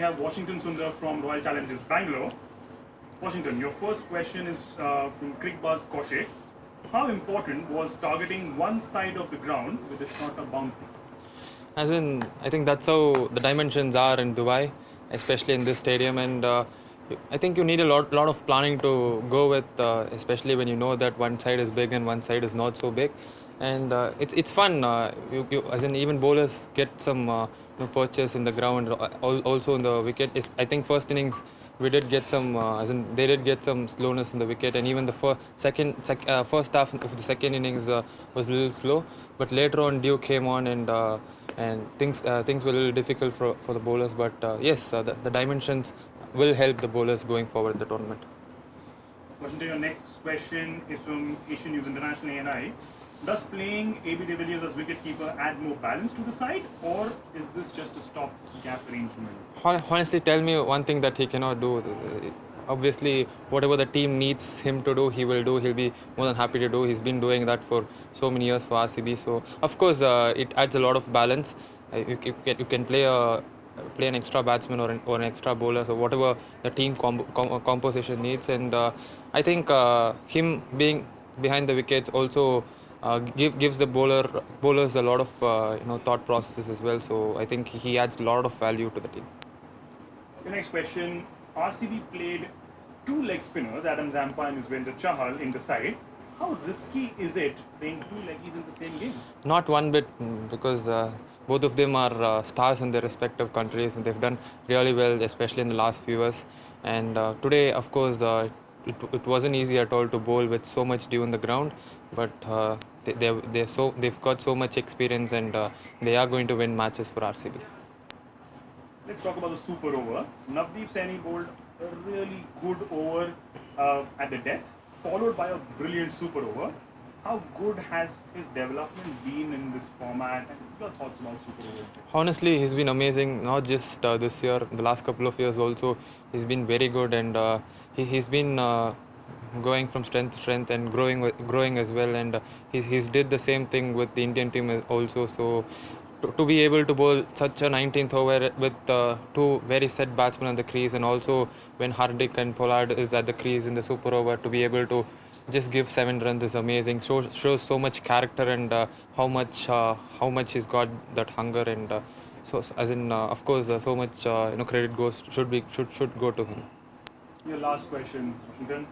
have Washington Sundar from Royal Challengers Bangalore. Washington, your first question is from Crickbuzz Kaushik. How important was targeting one side of the ground with a shorter boundary? As in, I think that's how the dimensions are in Dubai, especially in this stadium, and I think you need a lot of planning to go with, especially when you know that one side is big and one side is not so big, and it's fun. As in, even bowlers get some purchase in the ground, also in the wicket. I think first innings we did get some, as in they did get some slowness in the wicket, and even the first half of the second innings was a little slow, but later on Duke came on and things were a little difficult for the bowlers, but yes, the dimensions will help the bowlers going forward in the tournament. Washington, your next question is from Asian News International ANI. Does playing AB de Villiers as wicketkeeper add more balance to the side, or is this just a stop-gap arrangement? Honestly, tell me one thing that he cannot do. Obviously, whatever the team needs him to do, he will do. He'll be more than happy to do. He's been doing that for so many years for RCB. So, of course, it adds a lot of balance. You can play an extra batsman or an extra bowler, so whatever the team composition needs. And I think him being behind the wickets also gives the bowlers a lot of thought processes as well. So I think he adds a lot of value to the team. The next question. RCB played two leg spinners, Adam Zampa and Yuzvendra Chahal, in the side. How risky is it playing two leggies in the same game? Not one bit, because both of them are stars in their respective countries, and they've done really well, especially in the last few years. And today, of course, it wasn't easy at all to bowl with so much dew on the ground, but they've got so much experience, and they are going to win matches for RCB. Let's talk about the super over. Navdeep Saini bowled a really good over at the death, followed by a brilliant super over. How good has his development been in this format, and your thoughts about super over? Honestly, he's been amazing, not just this year, the last couple of years also. He's been very good, and he's been going from strength to strength and growing as well, and he's did the same thing with the Indian team also. So to be able to bowl such a 19th over with two very set batsmen on the crease, and also when Hardik and Pollard is at the crease in the super over, to be able to just give 7 runs is amazing. Shows so much character, and how much he's got that hunger, and so as in of course so much credit should go to him. Your last question, Washington.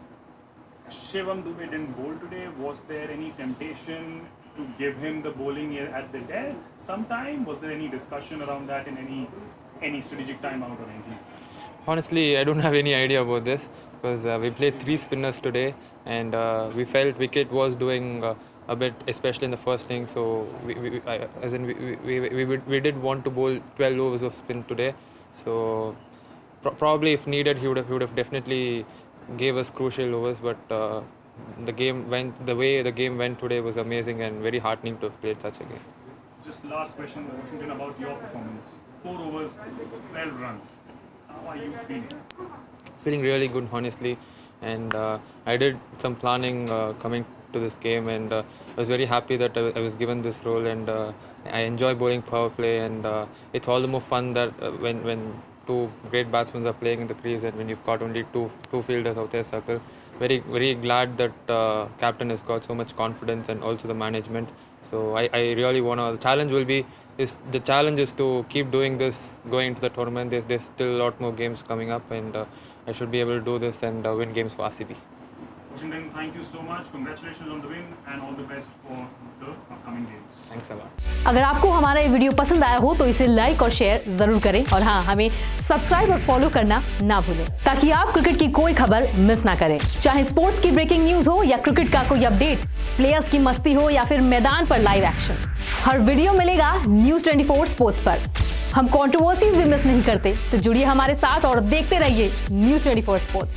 Shivam Dube didn't bowl today. Was there any temptation to give him the bowling at the death sometime? Was there any discussion around that in any strategic timeout or anything? Honestly, I don't have any idea about this, because we played 3 spinners today, and we felt wicket was doing a bit, especially in the first inning. So we did want to bowl 12 overs of spin today. So probably if needed, he would have definitely gave us crucial overs, but the way the game went today was amazing and very heartening to have played such a game. Just last question, Washington, about your performance. 4 overs, 12 runs. How are you feeling? Feeling really good, honestly, and I did some planning coming to this game, and I was very happy that I was given this role, and I enjoy bowling power play, and it's all the more fun that when two great batsmen are playing in the crease, and when you've got only two fielders out there circle. Very, very glad that captain has got so much confidence, and also the management. So I really want to. The challenge is to keep doing this going into the tournament. There's still a lot more games coming up, and I should be able to do this and win games for RCB. Washington, thank you so much. Congratulations on the win, and all the best for the upcoming games. Thanks a lot. अगर आपको हमारा ये video पसंद आया हो तो इसे like और शेयर जरूर करें, और हाँ, हमें सब्सक्राइब और फॉलो करना ना भूलें, ताकि आप क्रिकेट की कोई खबर मिस ना करें। चाहे स्पोर्ट्स की ब्रेकिंग न्यूज हो या क्रिकेट का कोई अपडेट, प्लेयर्स की मस्ती हो या फिर मैदान पर लाइव एक्शन, हर वीडियो मिलेगा न्यूज़ 24 स्पोर्ट्स पर। हम कंट्रोवर्सीज भी मिस नहीं करते, तो जुड़िए हमारे साथ और देखते रहिए न्यूज़ 24 स्पोर्ट्स।